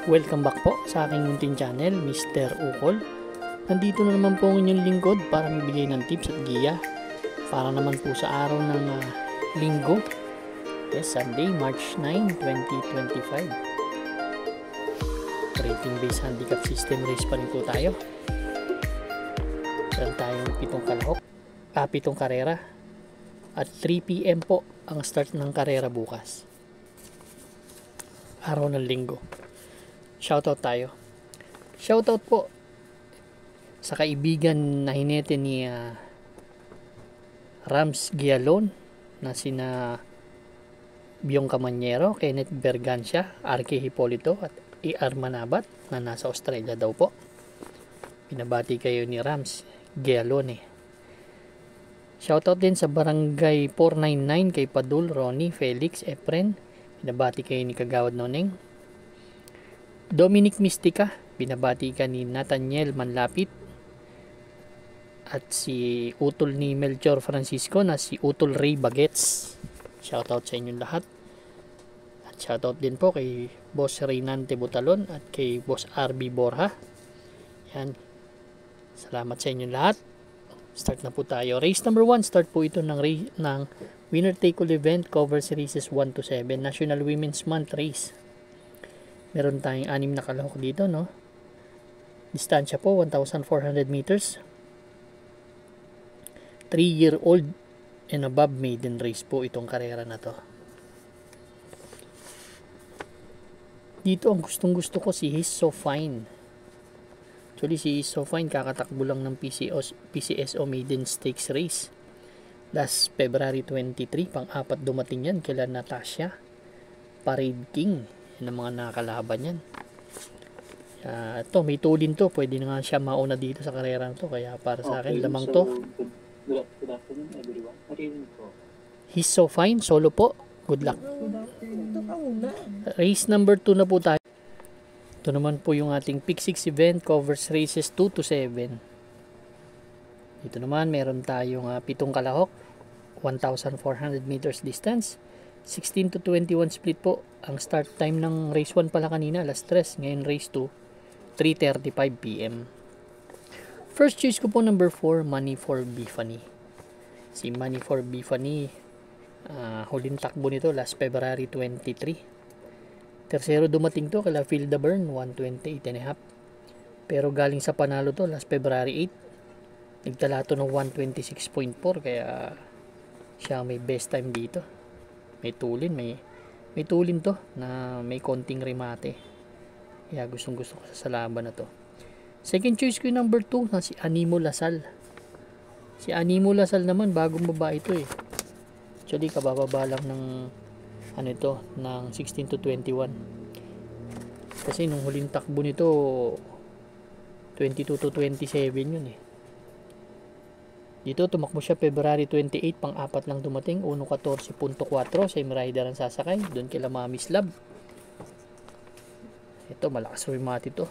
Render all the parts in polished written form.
Welcome back po sa aking munting channel, Mr. Ukol. Nandito na naman po ang inyong lingkod para magbigay ng tips at giya para naman po sa araw ng linggo. Yes, Sunday, March 9, 2025. Rating based handicap system race pa rin po tayo. Meron tayong 7 karera. At 3 PM po ang start ng karera bukas. Araw ng linggo. Shoutout tayo. Shoutout po sa kaibigan na hinete ni Rams Gialon na sina Biong Camanyero, Kenneth Bergancia, RK Hipolito at ER Manabat na nasa Australia daw po. Pinabati kayo ni Rams Gialone. Shoutout din sa Barangay 499 kay Padul, Ronnie, Felix, Efren. Pinabati kayo ni Kagawad Noneng. Dominic Mistika, binabati ka ni Nathaniel Manlapit at si utol ni Melchor Francisco na si Utol Ray Bagets. Shoutout sa inyong lahat. At shoutout din po kay Boss Reynante Butalon at kay Boss RB Borja. Yan. Salamat sa inyong lahat. Start na po tayo. Race number 1, start po ito ng winner take all event, cover series 1 to 7, National Women's Month race. Meron tayong 6 na kalahok dito, no? Distansya po 1,400 meters. 3-year-old and above maiden race po itong karera na to. Dito ang gustong-gusto ko si He's So Fine. Actually si He's So Fine kakatakbo lang ng PCSO maiden stakes race. Last February 23, pang-apat dumating yan kila Natasha Parade King ng mga nakakalaban yan. Ito may tulin to, pwede na nga siya mauna dito sa karera to, kaya para sa akin lamang to. Good afternoon everyone. He's So Fine, solo po. Good luck. Race number 2 na po tayo. Ito naman po yung ating Pick 6 event, covers races 2 to 7. Dito naman meron tayong 7 kalahok, 1,400 meters distance, 16 to 21 split po. Ang start time ng race 1 pala kanina, alas 3. Ngayon race 2, 3:35 PM. First choice ko po number 4, Money for Bifani. Si Money for Bifani, huling takbo nito last February 23. Tercero dumating to kala Phil Burn, 128.5. Pero galing sa panalo to last February 8. Nagtala to ng 126.4, kaya siya may best time dito. May tulin to na may konting remate. Kaya gustong gusto ko sa laban na to. Second choice ko yung number 2 na si Animo Lasal. Si Animo Lasal naman bagong babae ito eh. Actually kabababa lang ng ng 16 to 21. Kasi nung huling takbo nito 22 to 27 yun eh. Dito tumakbo siya February 28, pang-apat lang dumating, 1:14.4, same rider ang sasakay, doon kila Mami Slab. Ito malakas remate to.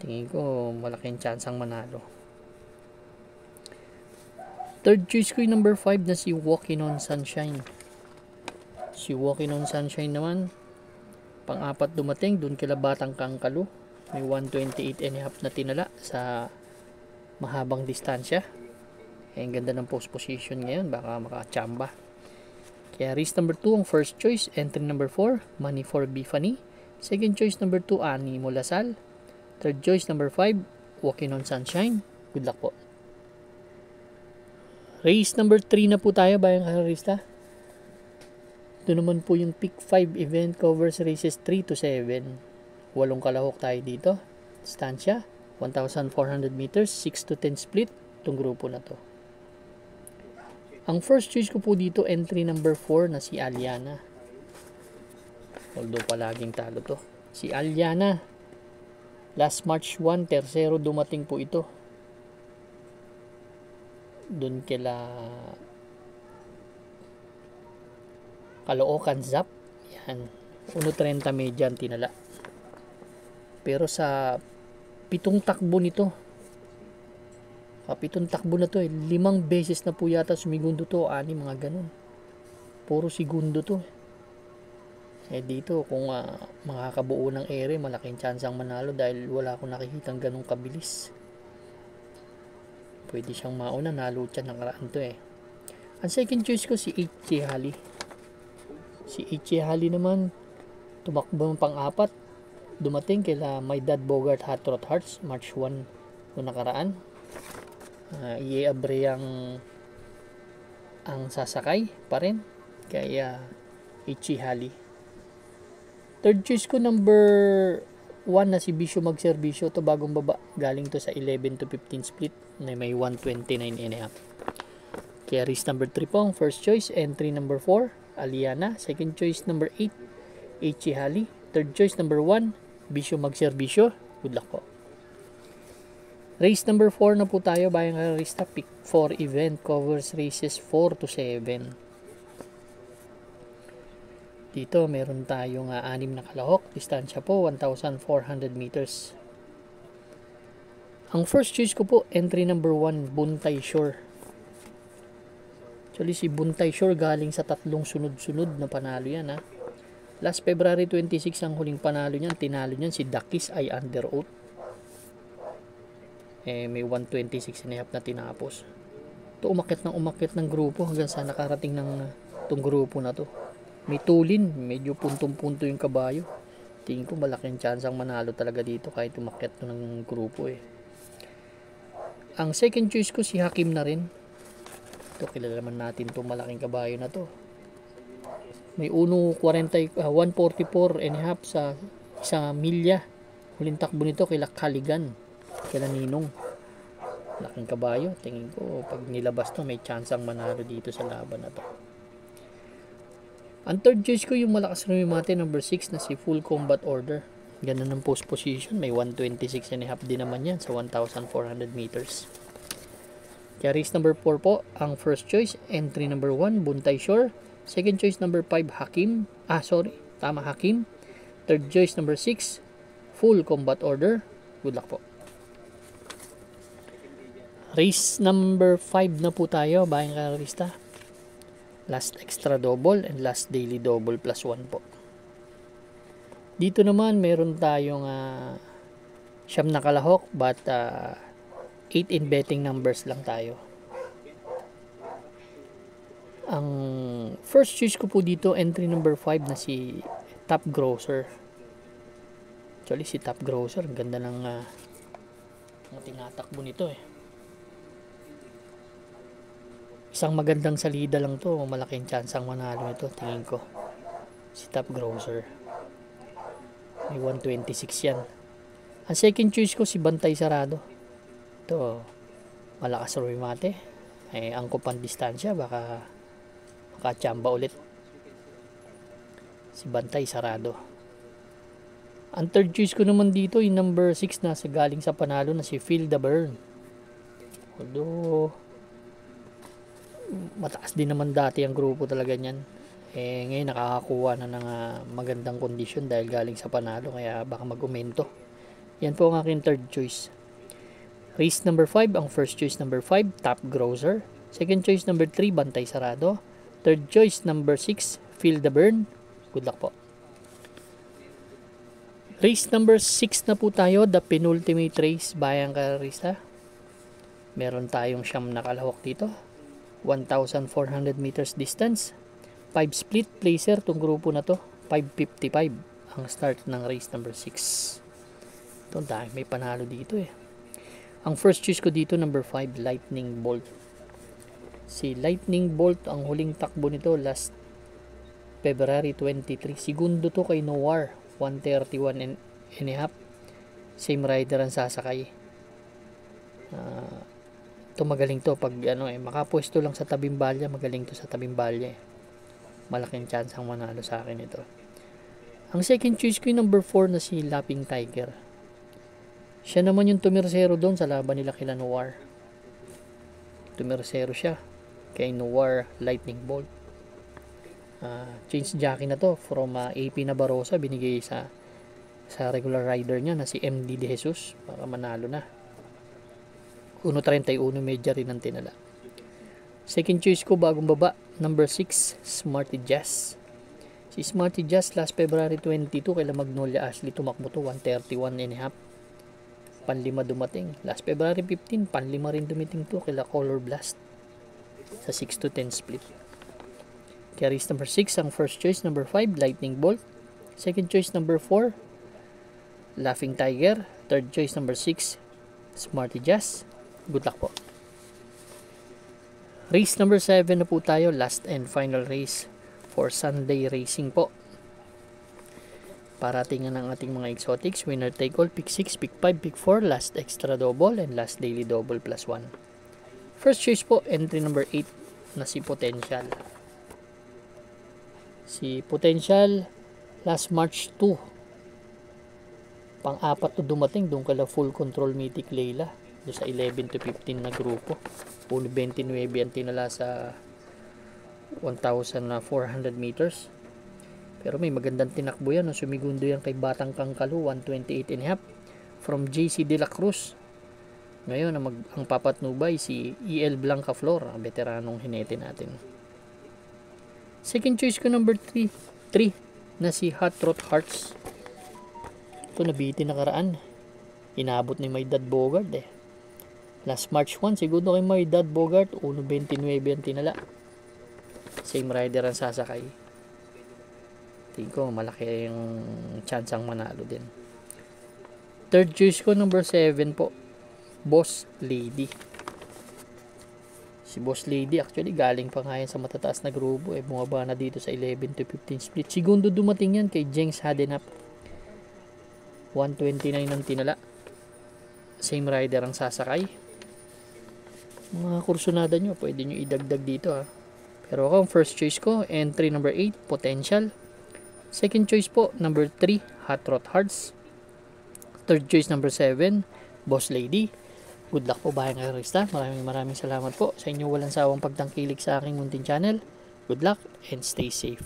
Tingin ko malaking chance ang manalo. Third choice ko yung number 5 na si Walking on Sunshine. Si Walking on Sunshine naman, pang-apat dumating, doon kila Batang Kangkalu. May 128.5 na tinala sa mahabang distansya. Ang ganda ng post position ngayon, baka makachamba. Kaya race number 2 ang first choice. Entry number 4, Money for Bifani. Second choice number 2, Animo Lasal. Third choice number 5, Walking on Sunshine. Good luck po. Race number 3 na po tayo, bayang karerista. Ito naman po yung Pick 5 event, covers races 3 to 7. 8 kalahok tayo dito. Distansya 1,400 meters, 6 to 10 split itong grupo na to. Ang first choice ko po dito, entry number 4 na si Aliana. Although palaging talo to. Si Aliana, last March 1, tercero dumating po ito. Doon kila Caloocan Zap. Yan. 1.30 median tinala. Pero sa 7 takbo nito, 7 takbo na to eh. 5 beses na po yata sumigundo to, 6 mga ganun. Puro segundo to. Dito kung makakabuo ng ere, malaking chance ang manalo dahil wala akong nakikitang ganong kabilis. Pwede siyang mauna, nalo siya nakaraan to Ang second choice ko si H.J. Halley. Si H.J. Halley naman tumakbo ng pang-apat, dumating kila My Dad Bogart Hot Rod Hearts March 1 noong nakaraan. Abre ang sasakay pa rin kaya H.J. Halley. Third choice ko number 1 na si Bisyo Magserbisyo. To bagong baba, galing to sa 11 to 15 split na may 129.5. Kaya race number 3 po ang first choice. Entry number 4 Aliana. Second choice number 8 H.J. Halley. Third choice number 1 Bisyo Magserbisyo. Good luck po. Race number 4 na po tayo. Bayang Karista Pick 4 event covers races 4 to 7. Dito meron tayong 6 na kalahok. Distansya po 1,400 meters. Ang first choice ko po, entry number 1 Buntay Shore. Actually si Buntay Shore galing sa 3 sunod-sunod na panalo yan Last February 26 ang huling panalo niyan. Tinalo niyan si Dakis ay under oath. May 126.5 na tinapos. Ito umakyat ng grupo hanggang sa nakarating ng itong grupo na to. May tulin, medyo puntong-punto yung kabayo. Tingin ko malaking chance ang manalo talaga dito kahit umakyat to ng grupo Ang second choice ko si Hakim na rin. Ito kilala naman natin itong malaking kabayo na to. May 144.5 sa isang milya. Huling takbo nito kila Kaligan, kila Ninong. Laking kabayo. Tingin ko pag nilabas to may chance ang manalo dito sa laban na to. Ang third choice ko yung malakas na rumimate number 6 na si Full Combat Order. Ganda ng post position. May 126.5 din naman yan sa 1,400 meters. Kaya race number 4 po ang first choice. Entry number 1 Buntay Shore. Second choice number 5 Hakim. Hakim. Third choice number 6 Full Combat Order. Good luck po. Race number 5 na po tayo. Bayang Karista. Last extra double and last daily double plus 1 po. Dito naman meron tayong 9 na kalahok but 8 in betting numbers lang tayo. Ang first choice ko po dito entry number 5 na si Top Grocer. Actually si Top Grocer ang ganda ng tinatakbo nito Isang magandang salida lang to, malaking chance ang manalo nito tingin ko. Si Top Grocer. May 126 yan. Ang second choice ko si Bantay Sarado. Ito, malakas sa rumimate. Angkop ang distansya, baka makachamba ulit. Si Bantay Sarado. Ang third choice ko naman dito, yung number 6 na galing sa panalo na si Phil the Burn. Although mataas din naman dati ang grupo talaga niyan. Ngayon nakakakuha na ng magandang kondisyon dahil galing sa panalo kaya baka mag-umento. Yan po ang aking third choice. Race number 5, ang first choice number 5, Top Grocer. Second choice number 3, Bantay Sarado. Third choice number 6, Feel the Burn. Good luck po. Race number 6 na po tayo, the penultimate race, Bayang Karista. Meron tayong 9 na kalahok dito. 1,400 meters distance. 5 split placer tong grupo na to. 5:55 ang start ng race number 6. Ito dahil may panalo dito Ang first choice ko dito number 5 Lightning Bolt. Si Lightning Bolt ang huling takbo nito last February 23. Segundo to kay Noir 131.5. Same rider ang sasakay. Ito magaling to pag makapwesto lang sa tabing balya, magaling to sa tabing balya malaking chance ang manalo sa akin ito. Ang second choice ko yung number 4 na si Lapping Tiger. Siya naman yung tumirsero doon sa laban nila kila Noir. Tumirsero siya kay Noir Lightning Bolt. Change jockey na to from AP Nabarosa, binigay sa regular rider niya na si MD De Jesus para manalo na. 1.31 medya rin ang tinala. Second choice ko bagong baba, number 6 Smarty Jazz. Si Smarty Jazz last February 22 kay Magnolia Ashley tumakbo to 131.5. Panlima dumating. Last February 15, panlima rin dumating to kay Color Blast sa 6-10 split. Kaya race number 6 ang first choice, number 5 Lightning Bolt, second choice number 4 Laughing Tiger, third choice number 6 Smarty Jazz. Good luck po. Race number 7 na po tayo, last and final race for Sunday racing po. Paratingan ng ating mga exotics, winner take all, pick 6, pick 5, pick 4, last extra double, and last daily double plus 1. First choice po, entry number 8 na si Potential. Si Potential, last March 2. Pang-apat to dumating, doon kala full control Mythic Layla. Doon sa 11 to 15 na grupo. 29 ang tinala sa 1,400 meters. Pero may magandang tinakbo yan. Sumigundo yan kay Batang Kangkalu, 128.5. From JC De La Cruz. Ngayon, ang papatnubay si EL Blanca Flor, ang veteranong hinete natin. Second choice ko number 3 na si Hot Rod Hearts. Ito nabitin nakaraan. Inabot ni Maydad Bogart eh. Last March 1, siguro kay Maydad Bogart, 1.29 ang tinala. Same rider ang sasakay. Tingin ko malaki yung chance ang manalo din. Third choice ko number 7 po, Boss Lady. Si Boss Lady actually galing pa nga yan sa matataas na grupo eh. Bumaba na dito sa 11 to 15 split. Segundo dumating yan kay Jengs Hadenap. 129 ang tinala. Same rider ang sasakay. Mga kursunada nyo, pwede nyo idagdag dito ha. Pero ako, first choice ko, entry number 8, Potential. Second choice po, number 3, Hot Rod Hearts. Third choice, number 7, Boss Lady. Good luck po bahay ng Arista. Maraming salamat po sa inyo walang sawang pagtangkilik sa aking munting channel. Good luck and stay safe.